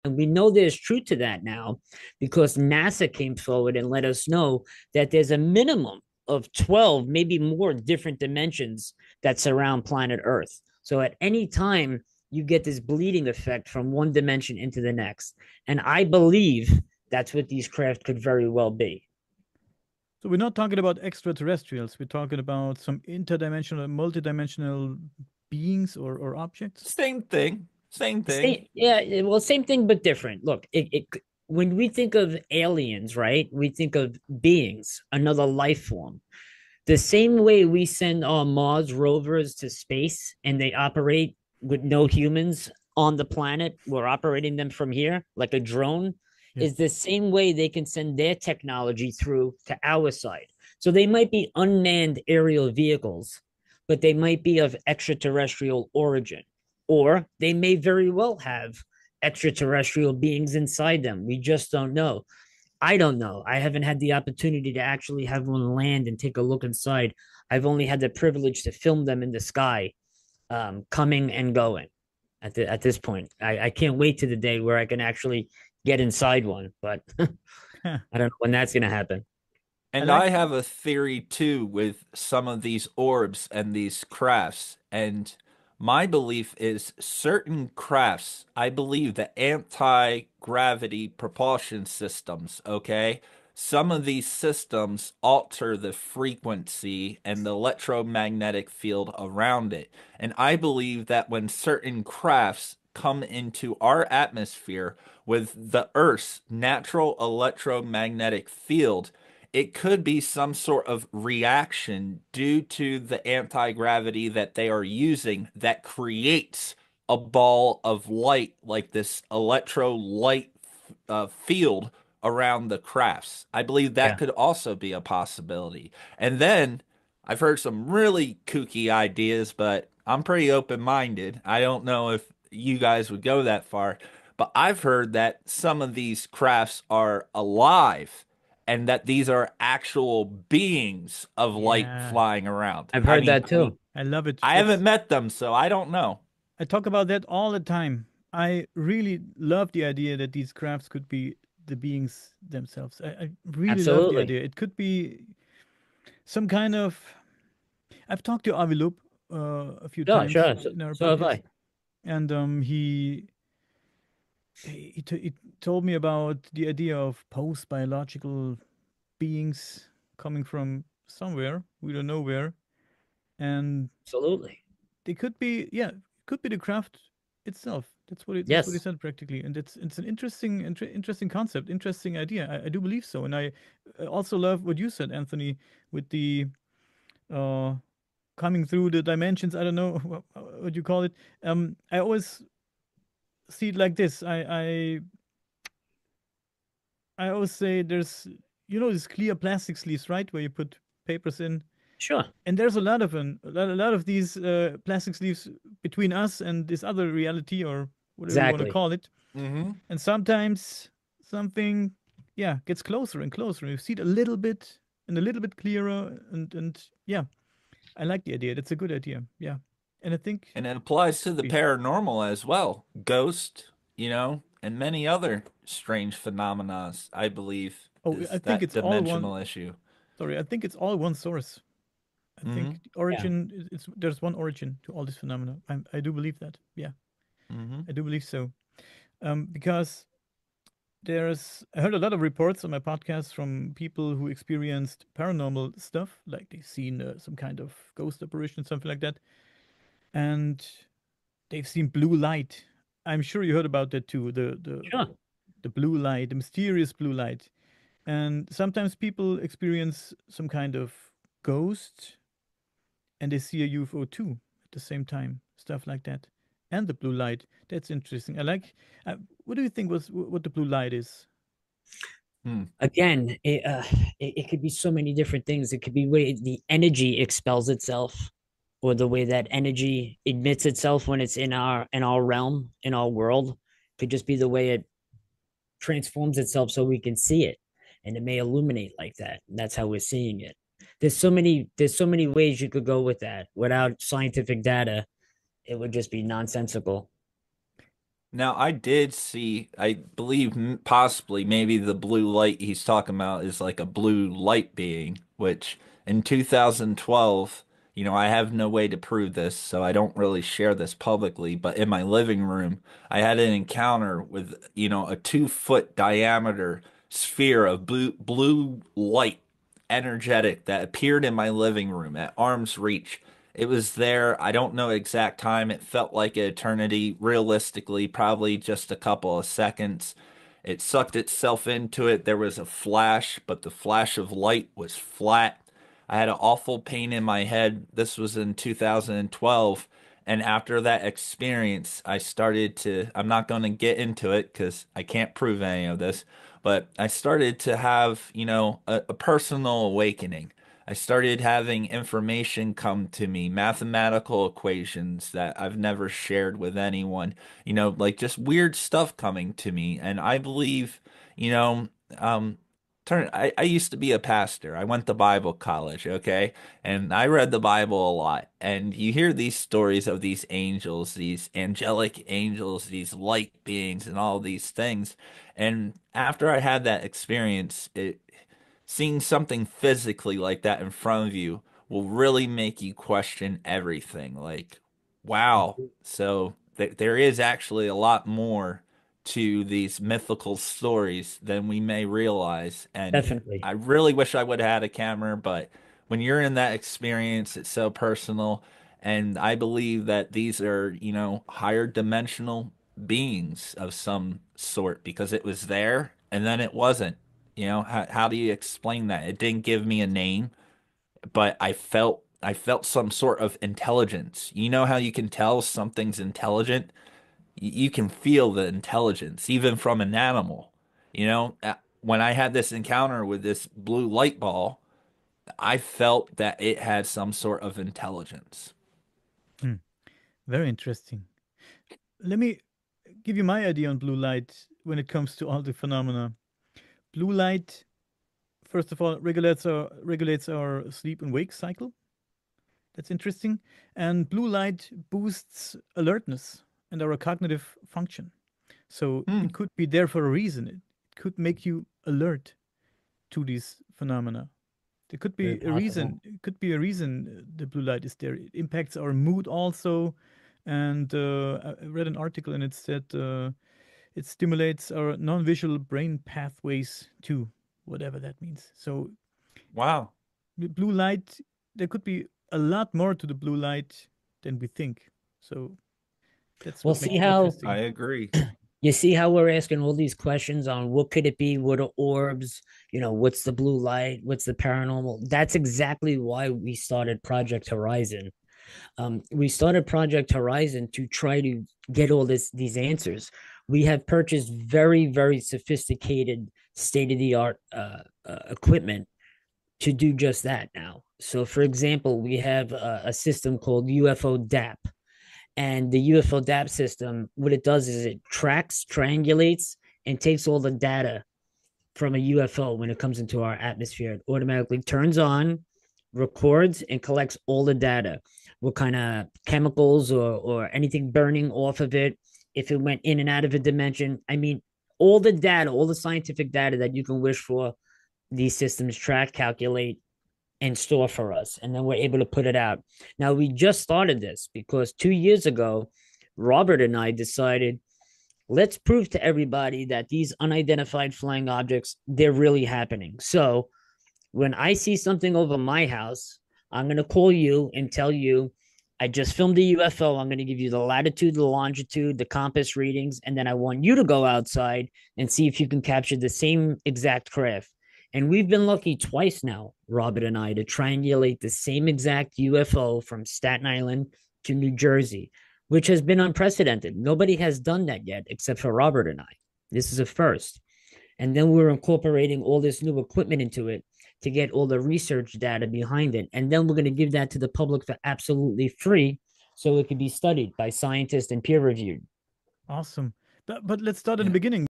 And we know there's truth to that now because NASA came forward and let us know that there's a minimum of 12, maybe more different dimensions that surround planet Earth. So at any time, you get this bleeding effect from one dimension into the next. And I believe that's what these craft could very well be. So we're not talking about extraterrestrials. We're talking about some interdimensional, multidimensional beings or objects. Same thing. Same thing. Same, yeah, well, same thing but different. Look, when we think of aliens, right? We think of beings, another life form. The same way we send our Mars rovers to space and they operate with no humans on the planet, we're operating them from here like a drone, Yeah. is the same way they can send their technology through to our side. So they might be unmanned aerial vehicles, but they might be of extraterrestrial origin, or they may very well have extraterrestrial beings inside them. We just don't know. I don't know. I haven't had the opportunity to actually have one land and take a look inside. I've only had the privilege to film them in the sky, coming and going. At this point, I can't wait to the day where I can actually get inside one, but I don't know when that's going to happen. I And like. I have a theory too with some of these orbs and these crafts. And my belief is certain crafts, I believe the anti-gravity propulsion systems, okay? Some of these systems alter the frequency and the electromagnetic field around it. And I believe that when certain crafts come into our atmosphere with the Earth's natural electromagnetic field, it could be some sort of reaction due to the anti-gravity that they are using that creates a ball of light, like this electro-light field around the crafts. I believe that Yeah, could also be a possibility. And then I've heard some really kooky ideas, but I'm pretty open-minded. I don't know if you guys would go that far, but I've heard that some of these crafts are alive and that these are actual beings of light Yeah, flying around. I've I heard mean, that too. I love it. I haven't That's met them, so I don't know. I talk about that all the time. I really love the idea that these crafts could be the beings themselves. I really love the Absolutely. idea. It could be some kind of. I've talked to Avilup a few Sure, times sure. So, in our so have podcast, I. and he told me about the idea of post biological beings coming from somewhere we don't know where, and Absolutely. they could be, yeah, it could be the craft itself. That's what he Yes. said practically, and it's an interesting concept, interesting idea. I do believe so, and I also love what you said, Anthony, with the uh coming through the dimensions. I don't know what you call it. I always see it like this. I always say there's, these clear plastic sleeves, right, where you put papers in, Sure. and there's a lot of a lot of these plastic sleeves between us and this other reality, or whatever you want to Exactly. call it. Hmm. And sometimes something, yeah, gets closer and closer. You see it a little bit and a little bit clearer, and yeah, I like the idea. That's a good idea. Yeah, and I think And it applies to could the be. paranormal as well. Ghost, and many other strange phenomena, I believe, Oh, I is think that it's all one. dimensional issue. Sorry, I think it's all one source. I Hmm. think the Yeah. origin it's there's one origin to all this phenomena. I do believe that. Yeah, Hmm. I do believe so. Because I heard a lot of reports on my podcast from people who experienced paranormal stuff, like they've seen some kind of ghost apparition, something like that, and they've seen blue light. I'm sure you heard about that too. Sure. The blue light, the mysterious blue light, and sometimes people experience some kind of ghost, and they see a UFO too at the same time, stuff like that, and the blue light. That's interesting. I like. What do you think was what the blue light is? Hmm. Again, it could be so many different things. It could be way the energy expels itself, or the way that energy emits itself when it's in our realm, in our world. Could just be the way it transforms itself so we can see it, and it may illuminate like that. And that's how we're seeing it. There's so many ways you could go with that. Without scientific data, it would just be nonsensical. Now, I did see, I believe possibly maybe the blue light he's talking about is like a blue light being, which in 2012, I have no way to prove this, so I don't really share this publicly, but in my living room, I had an encounter with, a 2 foot diameter sphere of blue light, energetic, that appeared in my living room at arm's reach. It was there. I don't know exact time. It felt like an eternity. Realistically, probably just a couple of seconds. It sucked itself into it. There was a flash, but the flash of light was flat. I had an awful pain in my head. This was in 2012. And after that experience, I started to, I'm not going to get into it because I can't prove any of this, but I started to have, a personal awakening. I started having information come to me, mathematical equations that I've never shared with anyone, like just weird stuff coming to me. And I believe, you know, um, I used to be a pastor. I went to Bible college, okay? And I read the Bible a lot. And you hear these stories of these angels, these angelic angels, these light beings, and all these things. And after I had that experience, seeing something physically like that in front of you will really make you question everything. Like, wow. So there is actually a lot more to these mythical stories than we may realize. And Definitely. I really wish I would have had a camera, but when you're in that experience, it's so personal. And I believe that these are, higher dimensional beings of some sort because it was there and then it wasn't. How do you explain that? It didn't give me a name, but I felt some sort of intelligence. You know how you can tell something's intelligent? You can feel the intelligence even from an animal. When I had this encounter with this blue light ball, I felt that it had some sort of intelligence. Hmm. Very interesting. Let me give you my idea on blue light when it comes to all the phenomena. Blue light, first of all, regulates our sleep and wake cycle. That's interesting. And blue light boosts alertness and our cognitive function. So Hmm. it could be there for a reason. It could make you alert to these phenomena. There could Very be a possible. reason. It could be a reason the blue light is there. It impacts our mood also. And I read an article and it said it stimulates our non-visual brain pathways too, whatever that means. So Wow. the blue light, there could be a lot more to the blue light than we think. So that's Well, what see makes it how I interesting. agree. you see how we're asking all these questions on what could it be? What are orbs? What's the blue light? What's the paranormal? That's exactly why we started Project Horizon. We started Project Horizon to try to get all these answers. We have purchased very, very sophisticated, state of the art equipment to do just that now. So, for example, we have a system called UFO DAP. And the UFO DAP system, what it does is it tracks, triangulates, and takes all the data from a UFO when it comes into our atmosphere. It automatically turns on, records, and collects all the data. What kind of chemicals or anything burning off of it, if it went in and out of a dimension. I mean, all the data, all the scientific data that you can wish for, these systems track, calculate, and store for us. And then we're able to put it out. Now, we just started this because 2 years ago, Robert and I decided let's prove to everybody that these unidentified flying objects, they're really happening. So when I see something over my house, I'm going to call you and tell you, I just filmed a UFO. I'm going to give you the latitude, the longitude, the compass readings, and then I want you to go outside and see if you can capture the same exact craft. And we've been lucky twice now, Robert and I, to triangulate the same exact UFO from Staten Island to New Jersey, which has been unprecedented. Nobody has done that yet except for Robert and I. This is a first. And then we're incorporating all this new equipment into it to get all the research data behind it. And then we're going to give that to the public for absolutely free so it could be studied by scientists and peer reviewed. Awesome. But let's start at the Yeah. beginning.